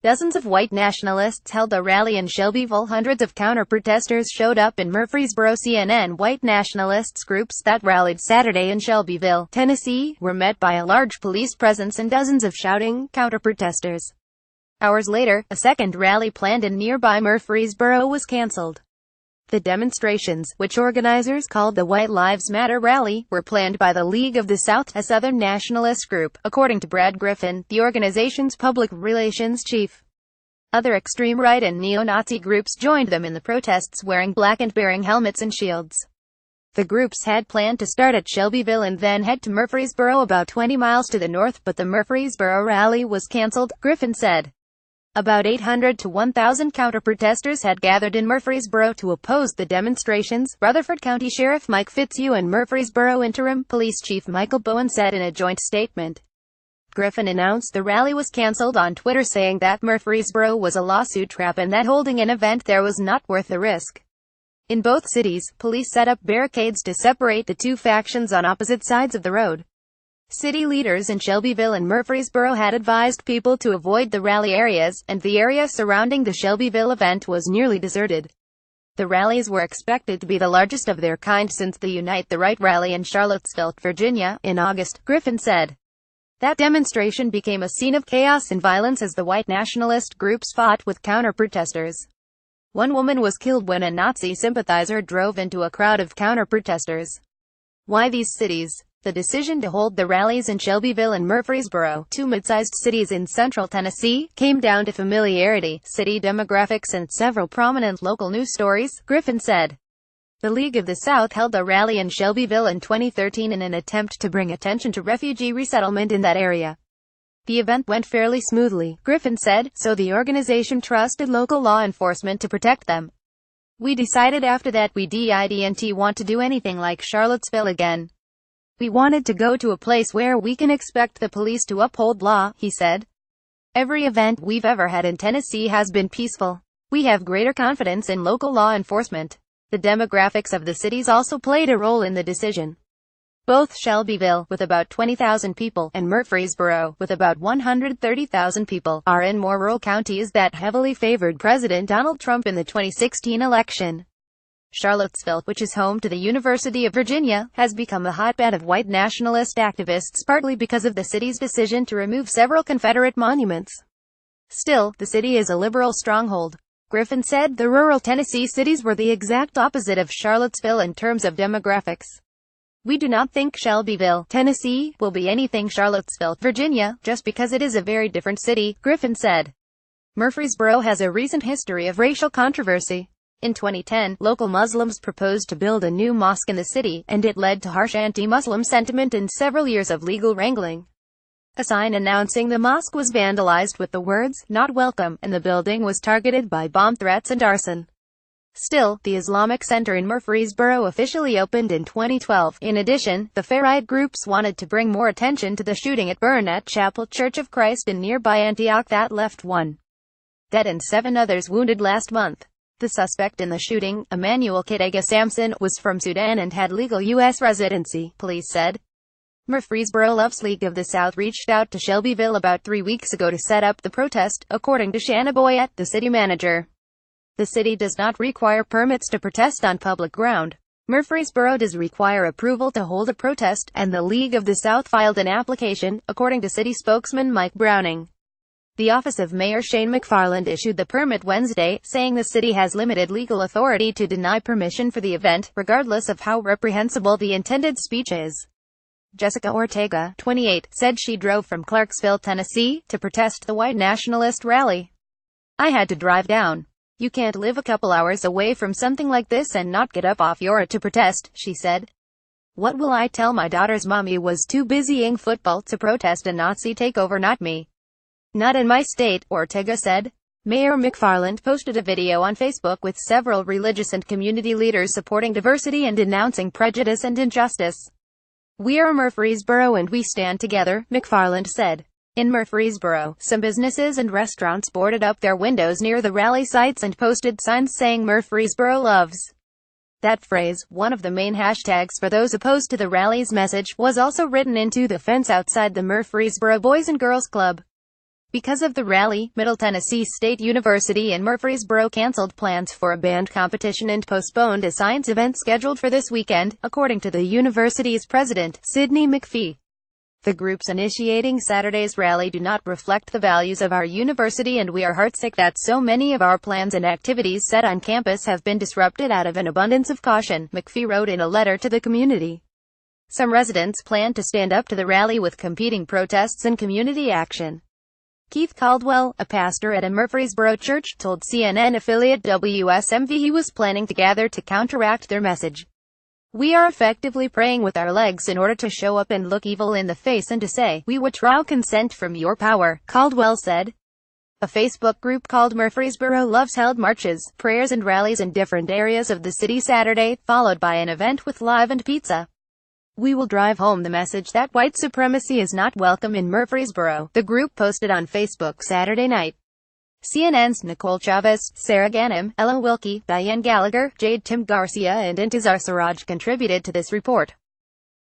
Dozens of white nationalists held a rally in Shelbyville. Hundreds of counter-protesters showed up in Murfreesboro. CNN-white nationalists groups that rallied Saturday in Shelbyville, Tennessee, were met by a large police presence and dozens of shouting counter-protesters. Hours later, a second rally planned in nearby Murfreesboro was canceled. The demonstrations, which organizers called the White Lives Matter Rally, were planned by the League of the South, a Southern nationalist group, according to Brad Griffin, the organization's public relations chief. Other extreme right and neo-Nazi groups joined them in the protests, wearing black and bearing helmets and shields. The groups had planned to start at Shelbyville and then head to Murfreesboro, about 20 miles to the north, but the Murfreesboro rally was canceled, Griffin said. About 800 to 1,000 counter-protesters had gathered in Murfreesboro to oppose the demonstrations, Rutherford County Sheriff Mike Fitzhugh and Murfreesboro Interim Police Chief Michael Bowen said in a joint statement. Griffin announced the rally was canceled on Twitter, saying that Murfreesboro was a lawsuit trap and that holding an event there was not worth the risk. In both cities, police set up barricades to separate the two factions on opposite sides of the road. City leaders in Shelbyville and Murfreesboro had advised people to avoid the rally areas, and the area surrounding the Shelbyville event was nearly deserted. The rallies were expected to be the largest of their kind since the Unite the Right rally in Charlottesville, Virginia, in August, Griffin said. That demonstration became a scene of chaos and violence as the white nationalist groups fought with counter-protesters. One woman was killed when a Nazi sympathizer drove into a crowd of counter-protesters. Why these cities? The decision to hold the rallies in Shelbyville and Murfreesboro, two mid-sized cities in central Tennessee, came down to familiarity, city demographics and several prominent local news stories, Griffin said. The League of the South held a rally in Shelbyville in 2013 in an attempt to bring attention to refugee resettlement in that area. The event went fairly smoothly, Griffin said, so the organization trusted local law enforcement to protect them. We decided after that we didn't want to do anything like Charlottesville again. We wanted to go to a place where we can expect the police to uphold law, he said. Every event we've ever had in Tennessee has been peaceful. We have greater confidence in local law enforcement. The demographics of the cities also played a role in the decision. Both Shelbyville, with about 20,000 people, and Murfreesboro, with about 130,000 people, are in more rural counties that heavily favored President Donald Trump in the 2016 election. Charlottesville, which is home to the University of Virginia, has become a hotbed of white nationalist activists, partly because of the city's decision to remove several Confederate monuments. Still, the city is a liberal stronghold. Griffin said the rural Tennessee cities were the exact opposite of Charlottesville in terms of demographics. We do not think Shelbyville, Tennessee, will be anything Charlottesville, Virginia, just because it is a very different city, Griffin said. Murfreesboro has a recent history of racial controversy. In 2010, local Muslims proposed to build a new mosque in the city, and it led to harsh anti-Muslim sentiment and several years of legal wrangling. A sign announcing the mosque was vandalized with the words, "Not welcome," and the building was targeted by bomb threats and arson. Still, the Islamic Center in Murfreesboro officially opened in 2012. In addition, the far-right groups wanted to bring more attention to the shooting at Burnett Chapel Church of Christ in nearby Antioch that left 1 dead and 7 others wounded last month. The suspect in the shooting, Emmanuel Kitega Sampson, was from Sudan and had legal U.S. residency, police said. Murfreesboro Loves League of the South reached out to Shelbyville about 3 weeks ago to set up the protest, according to Shanna Boyette, the city manager. The city does not require permits to protest on public ground. Murfreesboro does require approval to hold a protest, and the League of the South filed an application, according to city spokesman Mike Browning. The office of Mayor Shane McFarland issued the permit Wednesday, saying the city has limited legal authority to deny permission for the event, regardless of how reprehensible the intended speech is. Jessica Ortega, 28, said she drove from Clarksville, Tennessee, to protest the white nationalist rally. I had to drive down. You can't live a couple hours away from something like this and not get up off your to protest, she said. What will I tell my daughter's mommy was too busying football to protest a Nazi takeover, not me. Not in my state, Ortega said. Mayor McFarland posted a video on Facebook with several religious and community leaders supporting diversity and denouncing prejudice and injustice. We are Murfreesboro and we stand together, McFarland said. In Murfreesboro, some businesses and restaurants boarded up their windows near the rally sites and posted signs saying Murfreesboro loves. That phrase, one of the main hashtags for those opposed to the rally's message, was also written into the fence outside the Murfreesboro Boys and Girls Club. Because of the rally, Middle Tennessee State University and Murfreesboro canceled plans for a band competition and postponed a science event scheduled for this weekend, according to the university's president, Sidney McPhee. The groups initiating Saturday's rally do not reflect the values of our university, and we are heartsick that so many of our plans and activities set on campus have been disrupted out of an abundance of caution, McPhee wrote in a letter to the community. Some residents plan to stand up to the rally with competing protests and community action. Keith Caldwell, a pastor at a Murfreesboro church, told CNN affiliate WSMV he was planning to gather to counteract their message. "We are effectively praying with our legs in order to show up and look evil in the face and to say, we withdraw consent from your power," Caldwell said. A Facebook group called Murfreesboro Loves held marches, prayers and rallies in different areas of the city Saturday, followed by an event with live and pizza. "We will drive home the message that white supremacy is not welcome in Murfreesboro," the group posted on Facebook Saturday night. CNN's Nicole Chavez, Sarah Ganim, Ella Wilkie, Diane Gallagher, Jade Tim Garcia and Intizar Siraj contributed to this report.